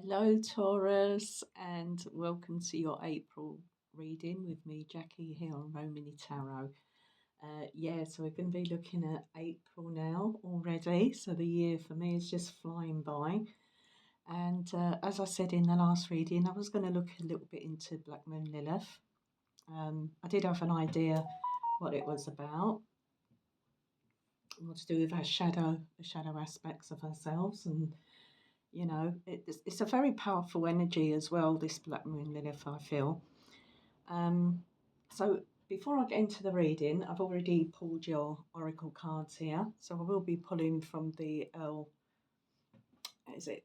Hello, Taurus, and welcome to your April reading with me, Jackie, here on Romany Tarot. So we're going to be looking at April now already. So the year for me is just flying by. And as I said in the last reading, I was going to look a little bit into Black Moon Lilith. I did have an idea what it was about, what to do with the shadow aspects of ourselves, and it's a very powerful energy as well, this Black Moon Lilith, I feel. So before I get into the reading, I've already pulled your oracle cards here. So I will be pulling from the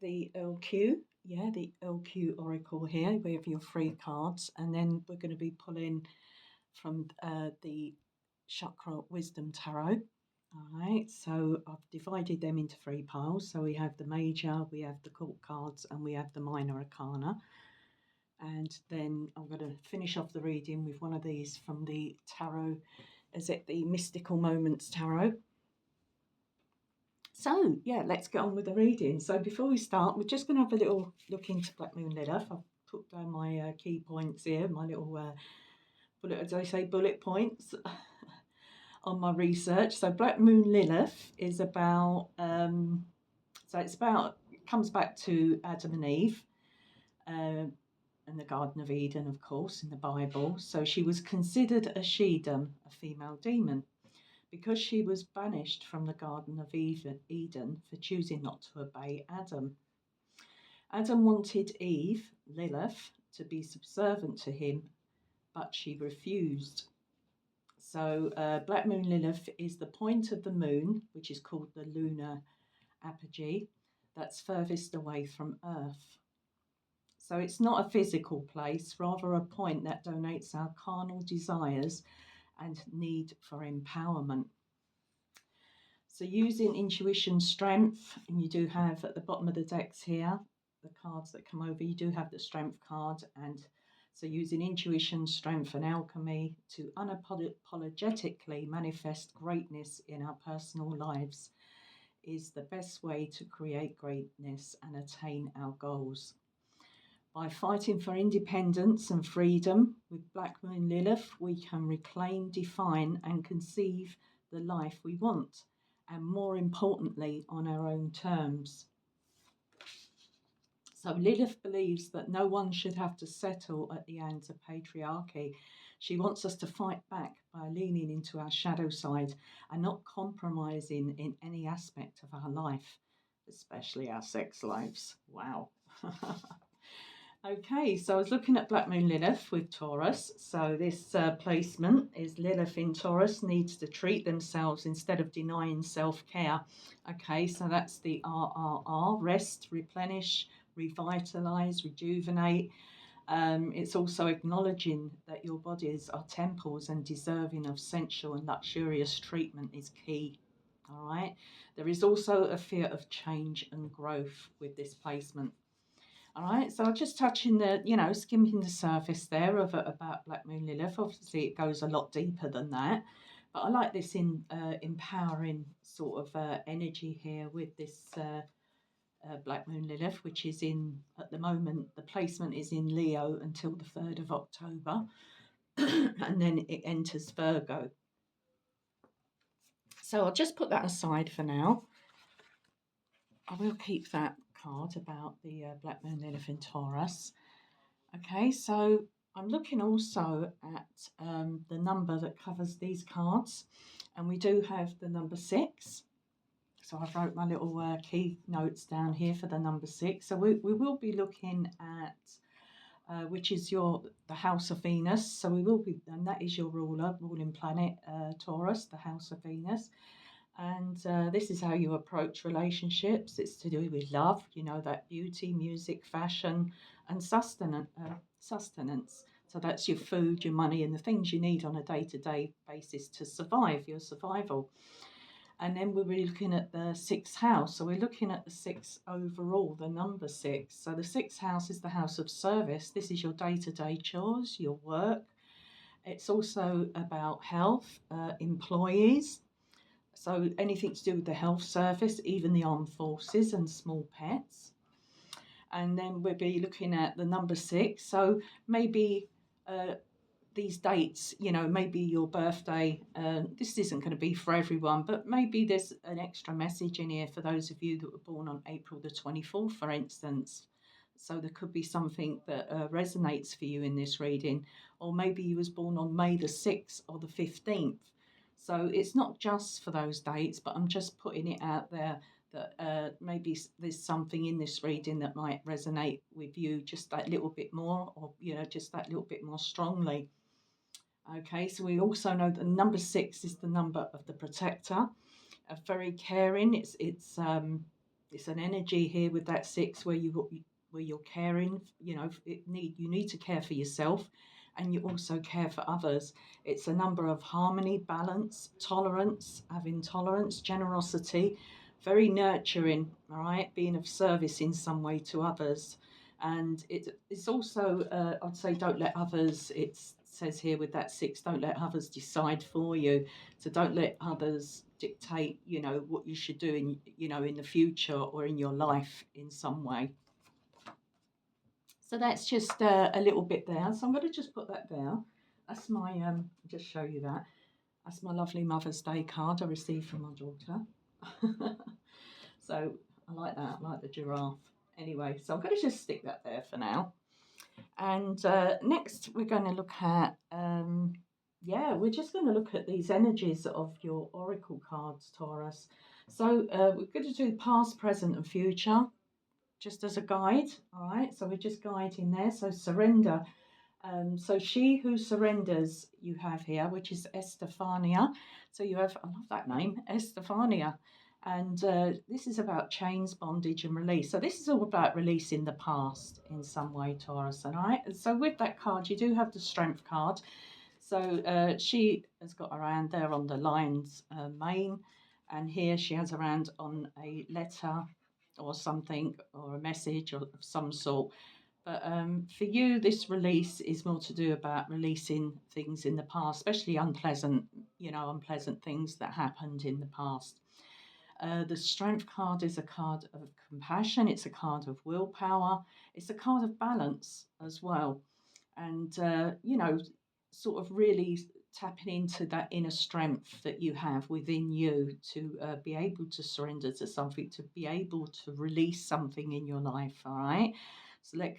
the LQ? Yeah, the LQ oracle here. We have your three cards, and then we're going to be pulling from the Chakra Wisdom Tarot. All right, so I've divided them into three piles. So we have the major, we have the court cards, and we have the minor arcana. And then I'm going to finish off the reading with one of these from the tarot. Is it the Mystical Moments Tarot? So, yeah, let's get on with the reading. So before we start, we're just going to have a little look into Black Moon Lilith. I've put down my key points here, my little bullet points on my research. So Black Moon Lilith is about, it comes back to Adam and Eve and the Garden of Eden, of course, in the Bible. So she was considered a she-dem, a female demon, because she was banished from the Garden of Eden for choosing not to obey Adam. Adam wanted Eve, Lilith, to be subservient to him, but she refused. So Black Moon Lilith is the point of the moon, which is called the lunar apogee, that's furthest away from Earth. So it's not a physical place, rather a point that donates our carnal desires and need for empowerment. So using intuition strength, and you do have at the bottom of the decks here, the cards that come over, you do have the strength card. And so using intuition, strength and alchemy to unapologetically manifest greatness in our personal lives is the best way to create greatness and attain our goals. By fighting for independence and freedom with Black Moon Lilith, we can reclaim, define and conceive the life we want, and more importantly, on our own terms. So Lilith believes that no one should have to settle at the hands of patriarchy. She wants us to fight back by leaning into our shadow side and not compromising in any aspect of our life, especially our sex lives. Wow. Okay, so I was looking at Black Moon Lilith with Taurus. So this placement is Lilith in Taurus needs to treat themselves instead of denying self-care. Okay, so that's the RRR, rest, replenish, revitalize, rejuvenate. It's also acknowledging that your bodies are temples and deserving of sensual and luxurious treatment is key. All right, there is also a fear of change and growth with this placement. All right, so I'll just touching the, skimming the surface there of about Black Moon Lilith. Obviously, it goes a lot deeper than that, but I like this empowering sort of energy here with this Black Moon Lilith, which is at the moment, the placement is in Leo until the 3rd of October, and then it enters Virgo. So I'll just put that aside for now. I will keep that card about the Black Moon Lilith in Taurus. Okay, so I'm looking also at the number that covers these cards, and we do have the number 6. So I've wrote my little key notes down here for the number 6. So we will be looking at which is the house of Venus. So we will be, and that is your ruling planet, Taurus, the house of Venus. And this is how you approach relationships. It's to do with love, that beauty, music, fashion, and sustenance. So that's your food, your money, and the things you need on a day-to-day basis to survive, your survival. And then we'll be looking at the 6th house. So we're looking at the 6 overall, the number 6. So the 6th house is the house of service. This is your day-to-day chores, your work. It's also about health, employees. So anything to do with the health service, even the armed forces and small pets. And then we'll be looking at the number 6. So maybe these dates, maybe your birthday, this isn't going to be for everyone, but maybe there's an extra message in here for those of you that were born on April the 24th, for instance. So there could be something that resonates for you in this reading, or maybe you was born on May the 6th or the 15th. So it's not just for those dates, but I'm just putting it out there that maybe there's something in this reading that might resonate with you just that little bit more, or just that little bit more strongly. Okay, so we also know that number 6 is the number of the protector, very caring. It's an energy here with that 6 where you're caring. You need to care for yourself, and you also care for others. It's a number of harmony, balance, tolerance, having tolerance, generosity, very nurturing. All right, being of service in some way to others, and it's also I'd say don't let others. It says here with that 6, don't let others decide for you. So don't let others dictate, what you should do in the future or in your life in some way. So that's just a little bit there. So I'm going to just put that there. That's my just show you that. That's my lovely Mother's Day card I received from my daughter. So I like that. I like the giraffe. Anyway, so I'm going to just stick that there for now. And next we're going to look at we're just going to look at these energies of your oracle cards, Taurus. So we're going to do past, present, and future, just as a guide. All right. So we're just guiding there. So surrender. So she who surrenders, you have here, which is Estefania. So you have, I love that name, Estefania. And this is about chains, bondage, and release. So this is all about releasing the past in some way, Taurus. All right. And so with that card, you do have the Strength card. So she has got her hand there on the lion's mane, and here she has her hand on a letter or something, or a message of some sort. But for you, this release is more to do about releasing things in the past, especially unpleasant things that happened in the past. The Strength card is a card of compassion. It's a card of willpower. It's a card of balance as well. And, sort of really tapping into that inner strength that you have within you to be able to surrender to something, to be able to release something in your life. All right.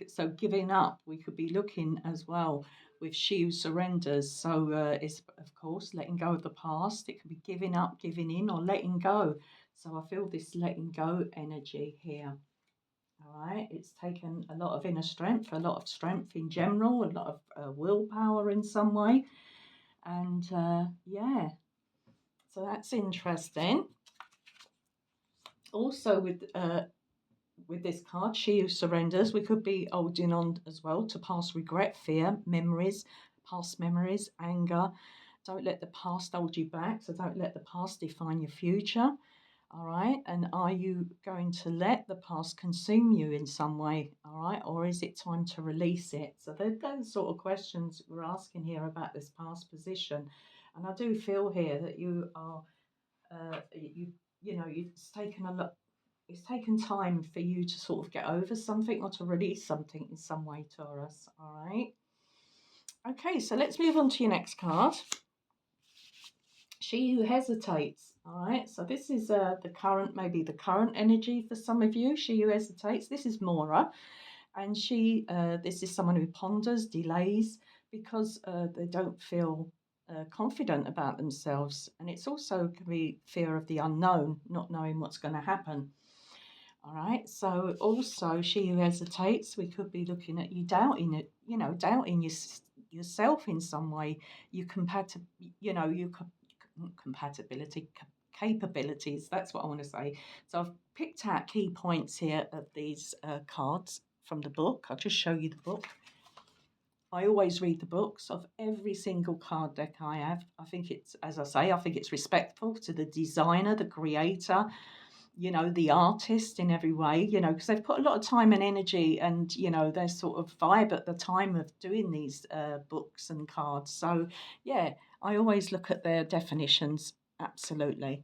So giving up, we could be looking as well with she who surrenders. So it's, of course, letting go of the past. It could be giving up, giving in, or letting go. So I feel this letting go energy here. All right, it's taken a lot of inner strength, a lot of strength in general, a lot of willpower in some way. And so that's interesting. Also, with this card, she who surrenders, we could be holding on as well to past regret, fear, past memories, anger. Don't let the past hold you back. So don't let the past define your future. All right. And are you going to let the past consume you in some way? All right. Or is it time to release it? So they're those sort of questions we're asking here about this past position. And I do feel here that you are, it's taken a lot. It's taken time for you to sort of get over something or to release something in some way, Taurus. All right. Okay. So let's move on to your next card. She who hesitates. All right, so this is maybe the current energy for some of you. She who hesitates. This is Mora, and this is someone who ponders, delays, because they don't feel confident about themselves, and it's also can be fear of the unknown, not knowing what's going to happen. All right, so also she who hesitates, we could be looking at you doubting it, doubting yourself in some way. You compatibility, capabilities. That's what I want to say. So I've picked out key points here of these cards from the book. I'll just show you the book. I always read the books of every single card deck I have. I think it's, as I say, I think it's respectful to the designer, the creator, the artist in every way, because they've put a lot of time and energy and, their sort of vibe at the time of doing these books and cards. So, yeah, I always look at their definitions. Absolutely.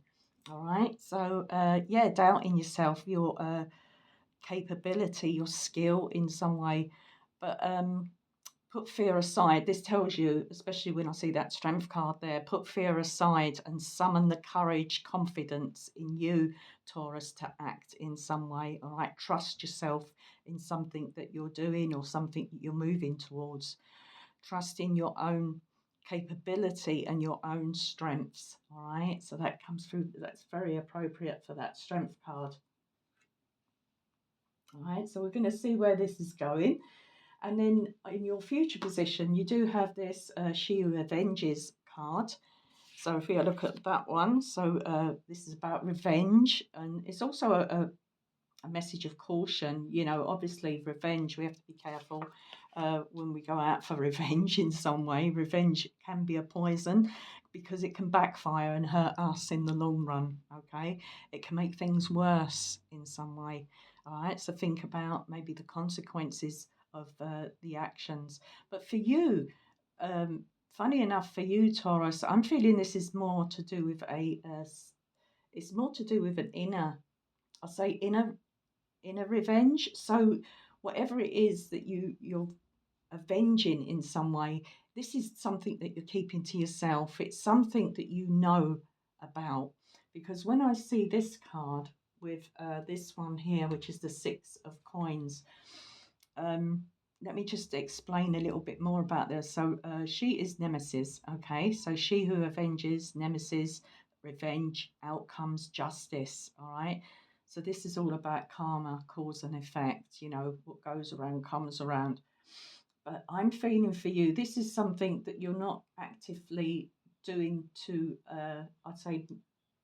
All right. So, doubt in yourself. You're capability, your skill in some way. But put fear aside. This tells you, especially when I see that strength card there, put fear aside and summon the courage, confidence in you, Taurus, to act in some way. All right, trust yourself in something that you're doing or something that you're moving towards. Trust in your own capability and your own strengths. All right, so that comes through, that's very appropriate for that strength card. All right, so we're going to see where this is going. And then in your future position, you do have this She Who Avenges card. So if we look at that one, so this is about revenge, and it's also a message of caution. You know, obviously, revenge, we have to be careful when we go out for revenge in some way. Revenge can be a poison because it can backfire and hurt us in the long run, okay? It can make things worse in some way, all right? So think about maybe the consequences of the actions. But for you, funny enough, for you, Taurus, I'm feeling this is more to do with it's more to do with an inner, I'll say inner revenge. So whatever it is that you're avenging in some way, this is something that you're keeping to yourself. It's something that you know about. Because when I see this card with this one here, which is the Six of Coins, um, let me just explain a little bit more about this. So she is Nemesis, okay? So she who avenges, Nemesis, revenge, outcomes, justice, all right? So this is all about karma, cause and effect. You know, what goes around comes around. But I'm feeling for you, this is something that you're not actively doing to, I'd say,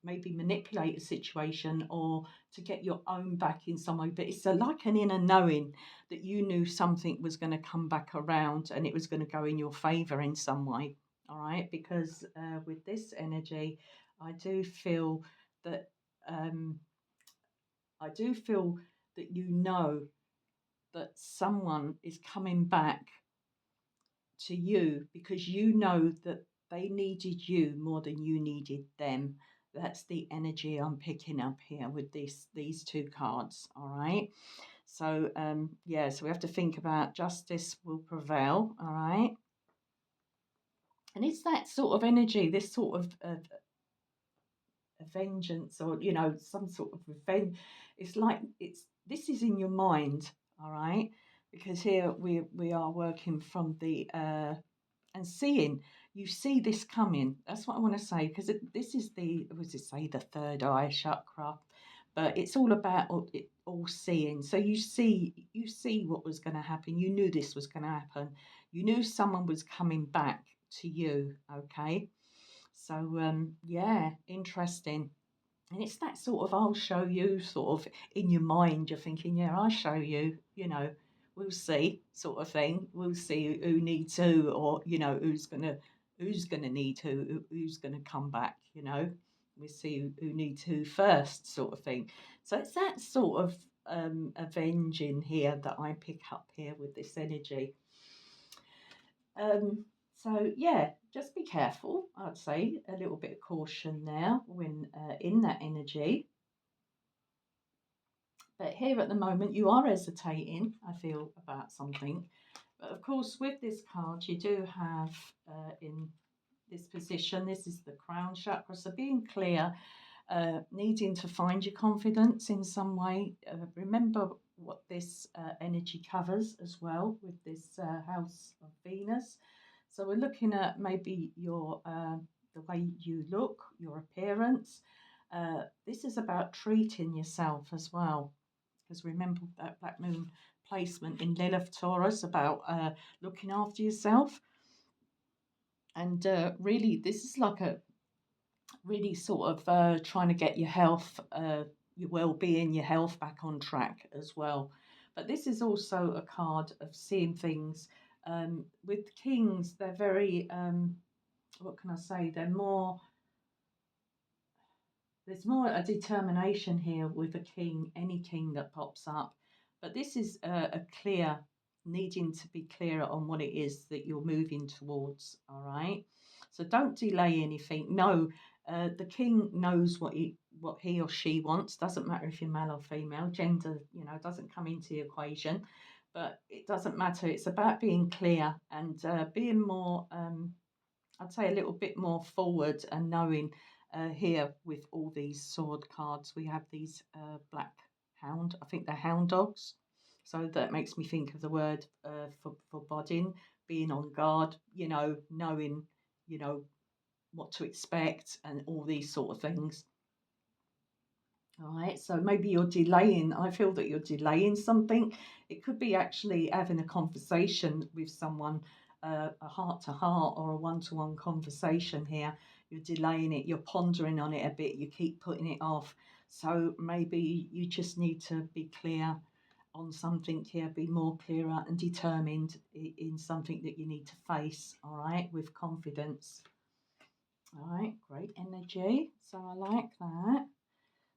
maybe manipulate a situation or to get your own back in some way. But it's like an inner knowing that you knew something was going to come back around and it was going to go in your favor in some way. All right. Because with this energy, I do feel that. I do feel that you know that someone is coming back to you because you know that they needed you more than you needed them. That's the energy I'm picking up here with these two cards. All right. So yeah, so we have to think about justice will prevail. All right. And it's that sort of energy, this sort of a vengeance, or you know, some sort of revenge. It's like it's this is in your mind, all right, because here we are working from the and seeing, you see this coming. That's what I want to say, because this is the, what does it say, the third eye chakra, but it's all about all seeing. So you see what was going to happen. You knew this was going to happen. You knew someone was coming back to you, okay? So yeah, interesting. And it's that sort of I'll show you sort of in your mind. You're thinking, yeah, I'll show you. You know, we'll see sort of thing. We'll see who needs who, or you know, who's gonna need who's gonna come back. You know, we'll see who needs who first, sort of thing. So it's that sort of avenging here that I pick up here with this energy. Um, so yeah, just be careful. I'd say a little bit of caution there when in that energy. But here at the moment, you are hesitating, I feel, about something. But of course, with this card, you do have in this position, this is the crown chakra. So being clear, needing to find your confidence in some way. Remember what this energy covers as well with this house of Venus. So we're looking at maybe your the way you look, your appearance. This is about treating yourself as well, because remember that Black Moon placement in Lilith Taurus about looking after yourself. And really, this is like a really sort of trying to get your health, your well-being, your health back on track as well. But this is also a card of seeing things. With kings, they're very, what can I say? There's more a determination here with a king, any king that pops up. But this is a clear, needing to be clearer on what it is that you're moving towards. All right. So don't delay anything. No, the king knows what he or she wants. Doesn't matter if you're male or female. Gender, doesn't come into the equation. But it doesn't matter. It's about being clear and being more, I'd say, a little bit more forward and knowing here with all these sword cards. We have these black hound. I think they're hound dogs. So that makes me think of the word for foreboding, being on guard, knowing, you know, what to expect and all these sort of things. All right, so maybe you're delaying. I feel that you're delaying something. It could be actually having a conversation with someone, a heart to heart or a one to one conversation here. You're delaying it, you're pondering on it a bit, you keep putting it off. So maybe you just need to be clear on something here, be more clearer and determined in something that you need to face, all right, with confidence. All right, great energy. So I like that.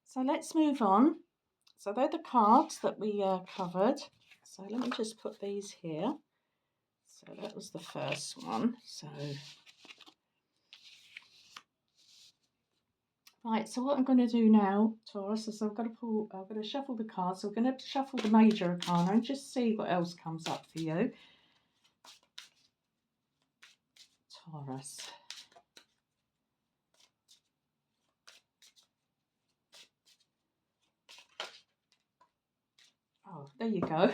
So let's move on. So they're the cards that we covered. So let me just put these here. So that was the first one. So right. So what I'm going to do now, Taurus, is I'm going to shuffle the cards. So we're going to shuffle the major arcana and just see what else comes up for you, Taurus. Oh, there you go.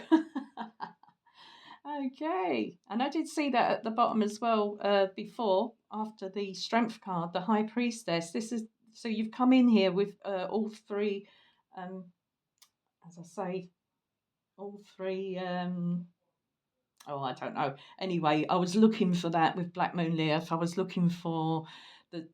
Okay, and I did see that at the bottom as well before, after the strength card, the High Priestess. This is so you've come in here with all three, um, as I say, all three. Oh, I don't know. Anyway, I was looking for that with Black Moon Leaf. I was looking for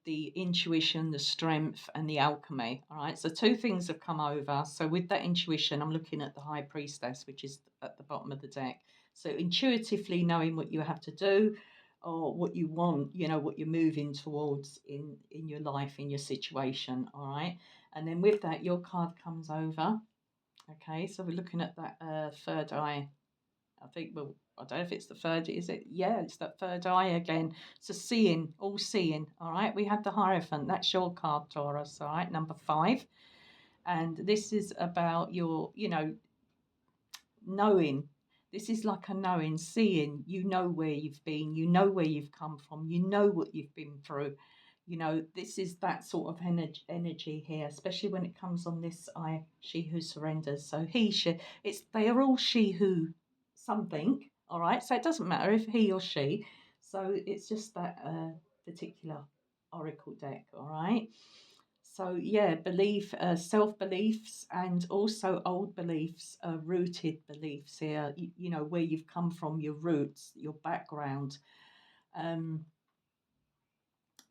the intuition, the strength, and the alchemy. All right, so two things have come over. So with that intuition, I'm looking at the High Priestess, which is at the bottom of the deck. So intuitively knowing what you have to do or what you want, what you're moving towards in your life, in your situation. All right, and then with that, your card comes over. Okay, so we're looking at that third eye. I think, well, I don't know if it's the third, is it? Yeah, it's that third eye again. So seeing, all seeing. All right, we have the Hierophant. That's your card, Taurus. All right, number 5. And this is about your, knowing. This is like a knowing, seeing. You know where you've been, you know where you've come from, you know what you've been through. This is that sort of energy here, especially when it comes on this I, she who surrenders. So he, she, they are all she who something, all right? So it doesn't matter if he or she. So it's just that particular oracle deck, all right? So yeah, belief, self beliefs, and also old beliefs, rooted beliefs here. Where you've come from, your roots, your background. Um,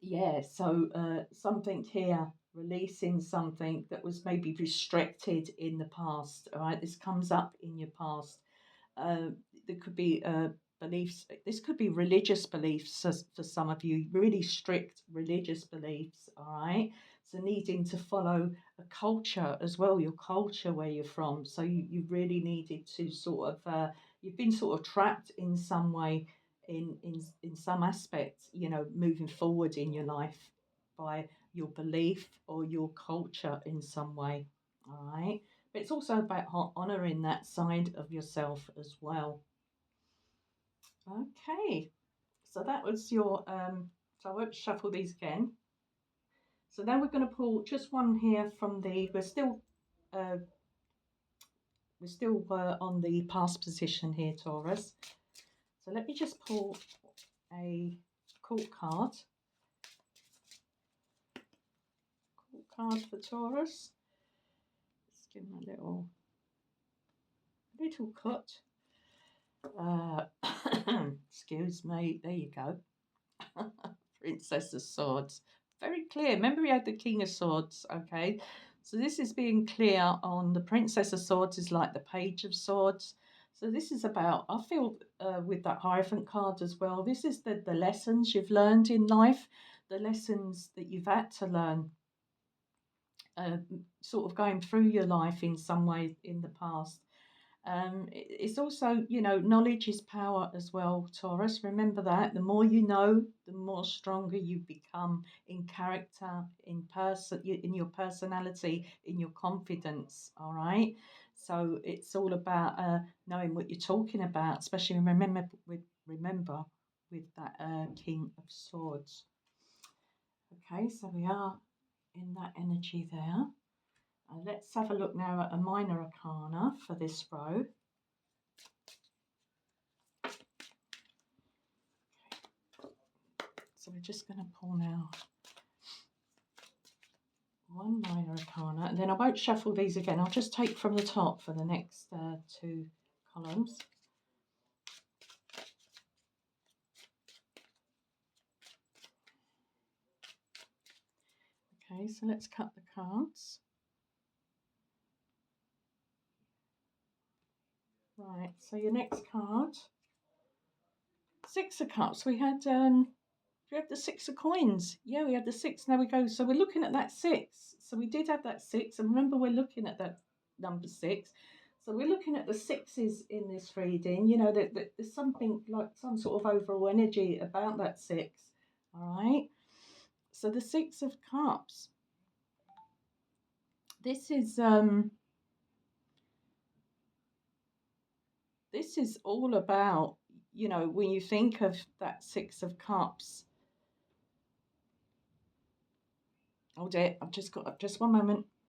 yeah, so something here, releasing something that was maybe restricted in the past. All right, this comes up in your past. Uh, there could be beliefs. This could be religious beliefs for some of you, really strict religious beliefs. All right, so needing to follow a culture as well, your culture where you're from. So you really needed to sort of you've been sort of trapped in some way in some aspect, moving forward in your life by your belief or your culture in some way. All right. But it's also about honoring that side of yourself as well. Okay. So that was your so I won't shuffle these again. So now we're going to pull just one here from the uh we're still on the past position here, Taurus. So let me just pull a court card. Card for Taurus. Let's give him a little cut. Excuse me. There you go. Princess of Swords. Very clear. Remember, we had the King of Swords. Okay, so this is being clear on the Princess of Swords is like the Page of Swords. So this is about, I feel, with that Hierophant card as well. This is the lessons you've learned in life, the lessons that you've had to learn sort of going through your life in some way in the past. It's also, you know, knowledge is power as well, Taurus. Remember that. The more you know, the more stronger you become in character, in person, in your personality, in your confidence. All right. So it's all about knowing what you're talking about, especially remember with that King of Swords. Okay, so we are in that energy there. Let's have a look now at a minor arcana for this row. So we're just going to pull now one minor arcana, and then I won't shuffle these again. I'll just take from the top for the next two columns. Okay, so let's cut the cards. Right, so your next card, Six of Cups. We had the Six of Coins. Yeah, we had the six. Now we go. So we're looking at that six. So we did have that six, and remember we're looking at that number six. So we're looking at the sixes in this reading. You know that there's something like some sort of overall energy about that six. All right. So the Six of Cups. This is all about, you know, when you think of that Six of Cups. Oh dear, I've just got just one moment.